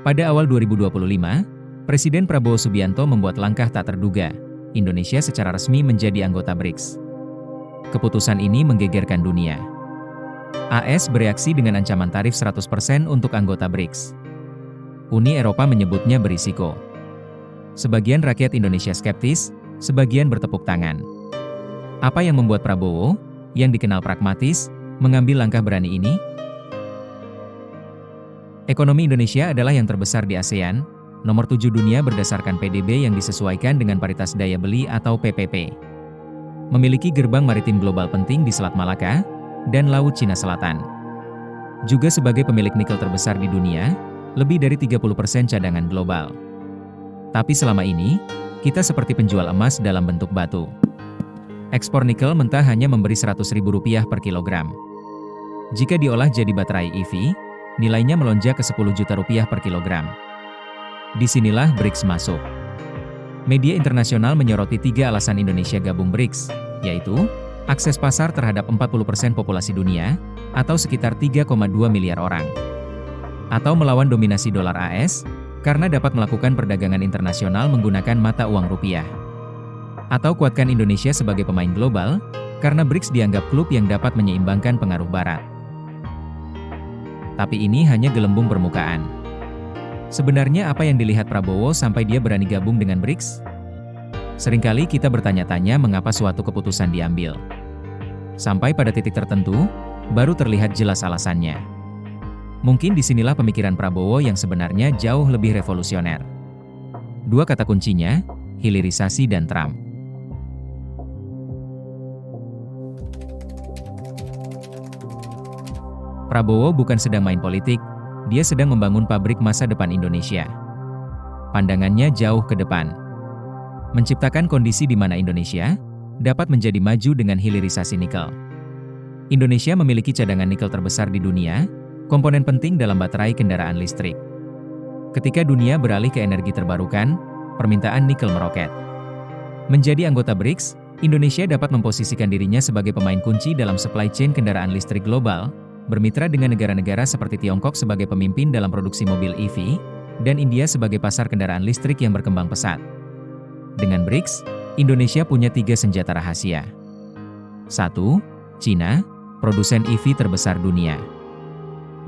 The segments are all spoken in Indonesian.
Pada awal 2025, Presiden Prabowo Subianto membuat langkah tak terduga. Indonesia secara resmi menjadi anggota BRICS. Keputusan ini menggegerkan dunia. AS bereaksi dengan ancaman tarif 100% untuk anggota BRICS. Uni Eropa menyebutnya berisiko. Sebagian rakyat Indonesia skeptis, sebagian bertepuk tangan. Apa yang membuat Prabowo, yang dikenal pragmatis, mengambil langkah berani ini? Ekonomi Indonesia adalah yang terbesar di ASEAN, nomor 7 dunia berdasarkan PDB yang disesuaikan dengan paritas daya beli atau PPP. Memiliki gerbang maritim global penting di Selat Malaka dan Laut Cina Selatan. Juga sebagai pemilik nikel terbesar di dunia, lebih dari 30% cadangan global. Tapi selama ini, kita seperti penjual emas dalam bentuk batu. Ekspor nikel mentah hanya memberi Rp100.000 per kilogram. Jika diolah jadi baterai EV, nilainya melonjak ke Rp10 juta per kilogram. Disinilah BRICS masuk. Media internasional menyoroti 3 alasan Indonesia gabung BRICS, yaitu akses pasar terhadap 40% populasi dunia, atau sekitar 3,2 miliar orang. Atau melawan dominasi dolar AS, karena dapat melakukan perdagangan internasional menggunakan mata uang rupiah. Atau kuatkan Indonesia sebagai pemain global, karena BRICS dianggap klub yang dapat menyeimbangkan pengaruh Barat. Tapi ini hanya gelembung permukaan. Sebenarnya apa yang dilihat Prabowo sampai dia berani gabung dengan BRICS? Seringkali kita bertanya-tanya mengapa suatu keputusan diambil. Sampai pada titik tertentu, baru terlihat jelas alasannya. Mungkin disinilah pemikiran Prabowo yang sebenarnya jauh lebih revolusioner. 2 kata kuncinya, hilirisasi dan Trump. Prabowo bukan sedang main politik, dia sedang membangun pabrik masa depan Indonesia. Pandangannya jauh ke depan. Menciptakan kondisi di mana Indonesia dapat menjadi maju dengan hilirisasi nikel. Indonesia memiliki cadangan nikel terbesar di dunia, komponen penting dalam baterai kendaraan listrik. Ketika dunia beralih ke energi terbarukan, permintaan nikel meroket. Menjadi anggota BRICS, Indonesia dapat memposisikan dirinya sebagai pemain kunci dalam supply chain kendaraan listrik global, bermitra dengan negara-negara seperti Tiongkok sebagai pemimpin dalam produksi mobil EV, dan India sebagai pasar kendaraan listrik yang berkembang pesat. Dengan BRICS, Indonesia punya 3 senjata rahasia. 1. Cina, produsen EV terbesar dunia.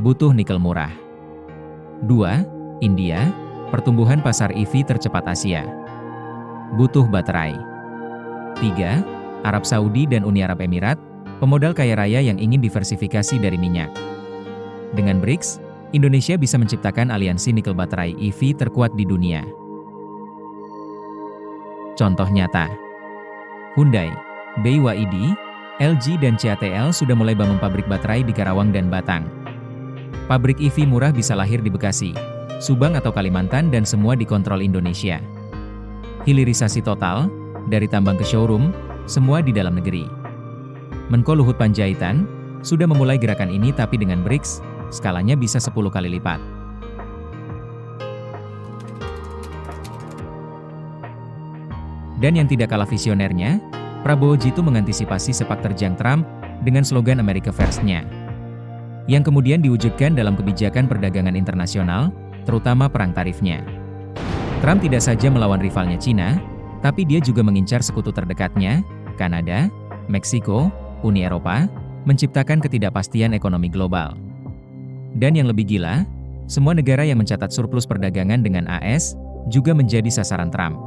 Butuh nikel murah. 2. India, pertumbuhan pasar EV tercepat Asia. Butuh baterai. 3. Arab Saudi dan Uni Arab Emirat, pemodal kaya raya yang ingin diversifikasi dari minyak. Dengan BRICS, Indonesia bisa menciptakan aliansi nikel baterai EV terkuat di dunia. Contoh nyata. Hyundai, BYD, LG dan CATL sudah mulai bangun pabrik baterai di Karawang dan Batang. Pabrik EV murah bisa lahir di Bekasi, Subang atau Kalimantan dan semua dikontrol Indonesia. Hilirisasi total, dari tambang ke showroom, semua di dalam negeri. Menko Luhut Panjaitan sudah memulai gerakan ini tapi dengan BRICS, skalanya bisa 10 kali lipat. Dan yang tidak kalah visionernya, Prabowo jitu mengantisipasi sepak terjang Trump dengan slogan America First-nya. Yang kemudian diwujudkan dalam kebijakan perdagangan internasional, terutama perang tarifnya. Trump tidak saja melawan rivalnya Cina, tapi dia juga mengincar sekutu terdekatnya, Kanada, Meksiko, Uni Eropa, menciptakan ketidakpastian ekonomi global. Dan yang lebih gila, semua negara yang mencatat surplus perdagangan dengan AS, juga menjadi sasaran Trump.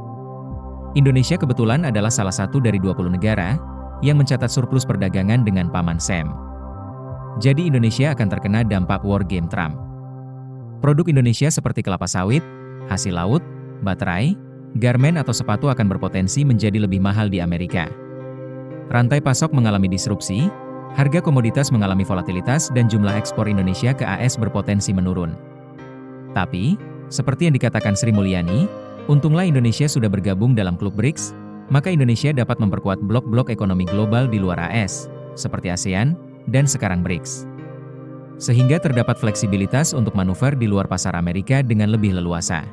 Indonesia kebetulan adalah salah satu dari 20 negara, yang mencatat surplus perdagangan dengan Paman Sam. Jadi Indonesia akan terkena dampak war game Trump. Produk Indonesia seperti kelapa sawit, hasil laut, baterai, garmen atau sepatu akan berpotensi menjadi lebih mahal di Amerika. Rantai pasok mengalami disrupsi, harga komoditas mengalami volatilitas dan jumlah ekspor Indonesia ke AS berpotensi menurun. Tapi, seperti yang dikatakan Sri Mulyani, untunglah Indonesia sudah bergabung dalam klub BRICS, maka Indonesia dapat memperkuat blok-blok ekonomi global di luar AS, seperti ASEAN, dan sekarang BRICS. Sehingga terdapat fleksibilitas untuk manuver di luar pasar Amerika dengan lebih leluasa.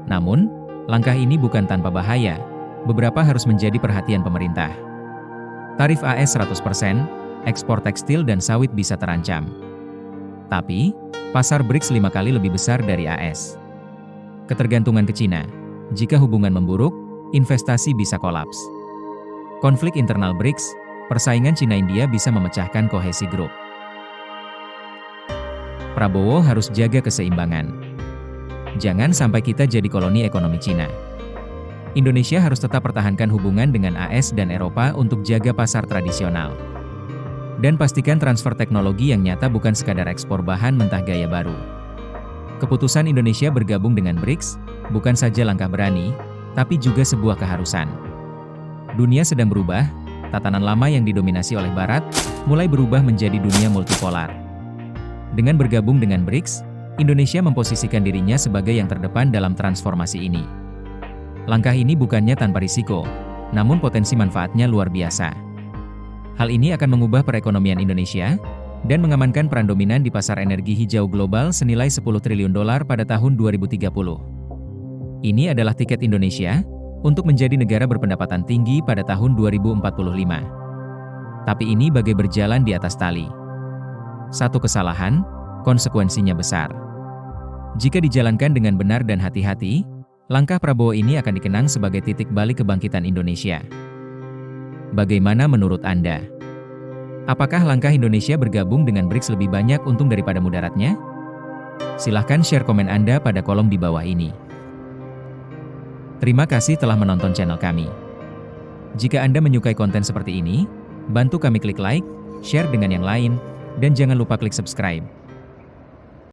Namun, langkah ini bukan tanpa bahaya, beberapa harus menjadi perhatian pemerintah. Tarif AS 100%, ekspor tekstil dan sawit bisa terancam. Tapi, pasar BRICS 5 kali lebih besar dari AS. Ketergantungan ke Cina. Jika hubungan memburuk, investasi bisa kolaps. Konflik internal BRICS, persaingan Cina-India bisa memecahkan kohesi grup. Prabowo harus jaga keseimbangan. Jangan sampai kita jadi koloni ekonomi Cina. Indonesia harus tetap pertahankan hubungan dengan AS dan Eropa untuk jaga pasar tradisional. Dan pastikan transfer teknologi yang nyata bukan sekadar ekspor bahan mentah gaya baru. Keputusan Indonesia bergabung dengan BRICS bukan saja langkah berani, tapi juga sebuah keharusan. Dunia sedang berubah, tatanan lama yang didominasi oleh Barat mulai berubah menjadi dunia multipolar. Dengan bergabung dengan BRICS, Indonesia memposisikan dirinya sebagai yang terdepan dalam transformasi ini. Langkah ini bukannya tanpa risiko, namun potensi manfaatnya luar biasa. Hal ini akan mengubah perekonomian Indonesia dan mengamankan peran dominan di pasar energi hijau global senilai $10 triliun pada tahun 2030. Ini adalah tiket Indonesia untuk menjadi negara berpendapatan tinggi pada tahun 2045. Tapi ini bagai berjalan di atas tali. Satu kesalahan, konsekuensinya besar. Jika dijalankan dengan benar dan hati-hati, langkah Prabowo ini akan dikenang sebagai titik balik kebangkitan Indonesia. Bagaimana menurut Anda? Apakah langkah Indonesia bergabung dengan BRICS lebih banyak untung daripada mudaratnya? Silahkan share komen Anda pada kolom di bawah ini. Terima kasih telah menonton channel kami. Jika Anda menyukai konten seperti ini, bantu kami klik like, share dengan yang lain, dan jangan lupa klik subscribe.